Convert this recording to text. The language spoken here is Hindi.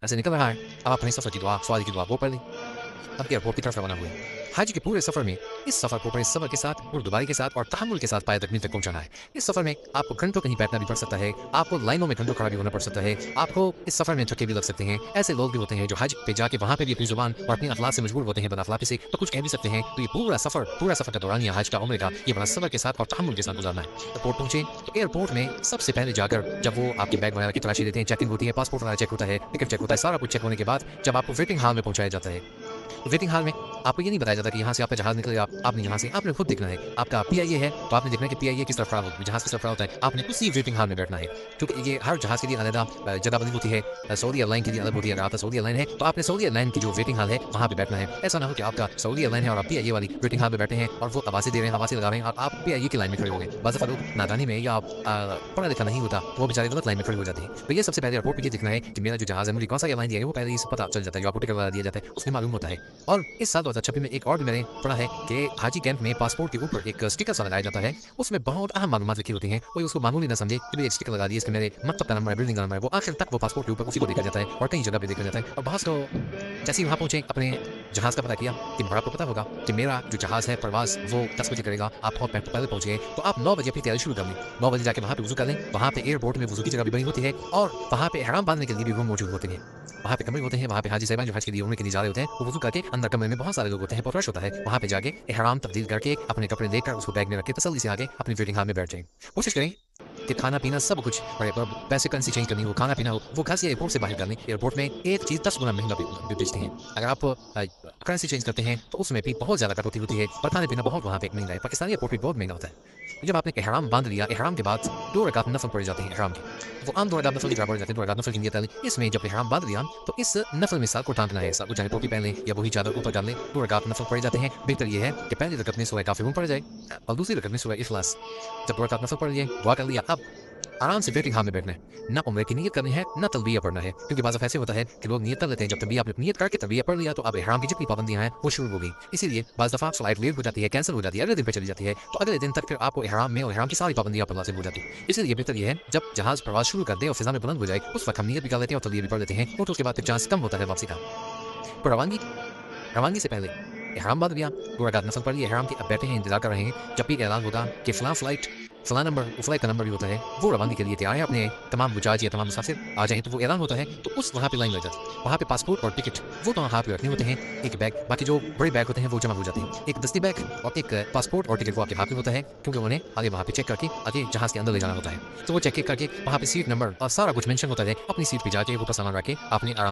ऐसे निकल रहा है। अब अपने सफ़र की दुआ, सवाल की दुआ वो पढ़ ली। अब एयरपोर्ट की तरफ रवाना हुए। हज के पूरे सफर में इस सफर को बड़े सब्र के साथ, बुर्दबारी के साथ और तहम्मुल के साथ पाया तकमील तक पहुंचाना है। इस सफर में आपको घंटों कहीं बैठना भी पड़ सकता है, आपको लाइनों में घंटों खड़ा भी होना पड़ सकता है, आपको इस सफर में धक्के भी लग सकते हैं। ऐसे लोग भी होते हैं जो हज पे जाके वहां पे भी अपनी जुबान और अपनी अखलाक से मजबूर होते हैं, बदअखलाकी से तो कुछ कह भी सकते हैं। तो ये पूरा सफर का दौरान या हज का उम्र का ये बड़ा सब्र के साथ और तहम्मुल के साथ गुजारना है। एयरपोर्ट पहुंचे तो एयरपोर्ट में सबसे पहले जाकर जब वो आपके बैग वगैरह की तलाशी देते हैं, चेकिंग होती है, पासपोर्ट वगैरह चेक होता है, टिकट चेक होता है, सारा कुछ चेक होने के बाद जब आपको वेटिंग हॉल में पहुंचाया जाता है, वेटिंग हॉल में आपको ये नहीं बताया जाता कि यहाँ से आपका जहाज निकलेगा, आपने यहाँ से आपने खुद देखना है। आपका पीआईए है तो आपने देखना है कि पीआईए किस तरफ खड़ा होता है, जहाज किस तरफ खड़ा होता है, आपने उसी वेटिंग हॉल में बैठना है। क्योंकि ये हर जहाज के लिए अलग जगह बनी होती है। सऊदी एयरलाइन के लिए अलग होती है। अगर आपका सऊदी एयरलाइन है तो आपने सऊदी एयरलाइन की जो वेटिंग हॉल है वहाँ पे बैठना है। ऐसा ना हो कि आपका सऊदी एयरलाइन है और आप पीआईए वाली वेटिंग हॉल में बैठे हैं और वो आवाज़ें दे रहे हैं, आवाज़ें लगा रहे हैं और आप पीआईए की लाइन में खड़े हो गए। बाज़ लोग नादानी में या पढ़ा लिखा नहीं होता, वो बेचारे गलत लाइन में खड़े हो जाते हैं। तो ये सबसे पहले एयरपोर्ट पर ये देखना है कि मेरा जो जहाज है मुझे कौन सा एयरलाइन दिया है, वो पहले ही पता चल जाता है। जो आपको टिकट वाला दिया जाता है उसमें मालूम होता है। और इस साल 2026 में एक और भी मैंने पढ़ा है कि हाजी कैंप में पासपोर्ट के ऊपर एक स्टिकर सा लगाया जाता है। उसमें बहुत अहम मालूमात लिखी होती हैं। कोई उसको मामूली ना समझे कि एक स्टिकर लगा दिया, इसके मेरे मतलब का नंबर है, बिल्डिंग का नंबर है, वो आखिर तक वो पासपोर्ट के ऊपर उसी को देखा जाता है और कई जगह पे देखा जाता है। और बहुत तो जैसे ही वहाँ पहुंचे अपने जहाज का पता किया कि आपको पता होगा कि मेरा जो जहाज है प्रवास वो 10 बजे करेगा। आप बहुत पहले पहुंच गए तो आप 9 बजे अपनी तैयारी शुरू कर लें। 9 बजे जाके वहाँ पे वजू कर लें। वहाँ पे एयरपोर्ट में वजू की जगह भी बनी होती है और वहाँ पे एहराम बांधने के लिए भी रूम मौजूद होते हैं। वहाँ पे कमरे होते हैं। वहाँ पे हाजी साहब जो हज के लिए उम्र के लिए जा रहे होते हैं वो वजू करके अंदर कमरे में बहुत सारे लोग होते हैं, बहुत रश होता है। वहाँ पे जाके एहराम तब्दील करके अपने कपड़े लेकर उसको बैग में रख के तसल्ली से आगे अपनी वेटिंग हॉल में बैठ जाएं। कोशिश करें कि खाना पीना सब कुछ पैसे करेंसी चेंज करनी हो, खाना पीना हो, वो घर से एयरपोर्ट से बाहर कर लें। एयरपोर्ट में एक चीज़ 10 गुना महंगा बेचते हैं। अगर आप करेंसी चेंज करते हैं तो उसमें भी बहुत ज़्यादा कटौती होती है और खाने पीना बहुत वहाँ पे महंगा है। पाकिस्तानी एयरपोर्ट भी बहुत महंगा होता है। जब आपने एहराम बांध लिया, एहराम के बाद 2 रकात नफल पड़ जाते हैं एहराम के। वो आम 2 रकात नफल की तरह पड़ जाते हैं, 2 रकात नफल की नियत है। इसमें जब एहराम बांध लिया तो इस नफल में सर को टांगना है। सर को चाहे टोपी पहन लें या वही चादर ऊपर डाल लें। 2 रकात नफल पड़ जाते हैं। बेहतर ये है कि पहली रकत में सूरह काफिरून पड़ जाए और दूसरी रकत में सूरह इखलास। जब 2 रकात नफल पढ़ लिए, दुआ कर लिया, अब आराम से वेटिंग हॉल में बैठना है। ना उम्र की नियत करनी है, ना तलबिया पढ़ना है। क्योंकि बाज़ ऐसे होता है कि लोग नियत कर लेते हैं, जब तलबिया आपने नियत करके तलबिया पढ़ लिया तो अब इहराम की जितनी पाबंदियां हैं वो शुरू हो गई। इसीलिए बाज़ दफ़ा फ्लाइट लेट हो जाती है, कैंसिल हो जाती है, अगले दिन पे चली जाती है। तो अगले दिन तक फिर आपको इहराम में और इहराम की सारी पाबंदियां पर लाज़िम हो जाती है। इसलिए बेहतर ये है जब जहाज प्रवास शुरू कर दे और फिजा में बुलंद हो जाए उस वक्त हम नियत भी कर लेते हैं और तलबिया भी पढ़ लेते हैं। तो उसके बाद फिर चांस कम होता है वापसी का। तो रवानगी से पहले एहराम बांध लिया, 2 रकात नफल पढ़ लिए एहराम की। अब बैठे हैं, इंतजार कर रहे हैं जब भी ऐलान होगा कि फलां फ्लाइट फलां नंबर, वो फ्लाइट का नंबर भी होता है, वो रवानगी के लिए तैयार है। अपने तमाम बुजाज या तमाम मुसाफिर आ जाएं तो वो ऐलान होता है तो उस वहाँ पे लाइन लग जाती है। वहाँ पे पासपोर्ट और टिकट वो तो हाथ में रखने होते हैं, एक बैग, बाकी जो बड़े बैग होते हैं वो जमा हो जाते हैं। एक दस्ती बैग और एक पासपोर्ट और टिकट वो आपके हाथ में होता है क्योंकि उन्हें आगे वहाँ पे चेक करके आगे जहाज के अंदर ले जाना होता है। तो वो चेक करके वहाँ पे सीट नंबर और सारा कुछ मेंशन होता है। अपनी सीट पे जाके वो सामान रख के आपने आराम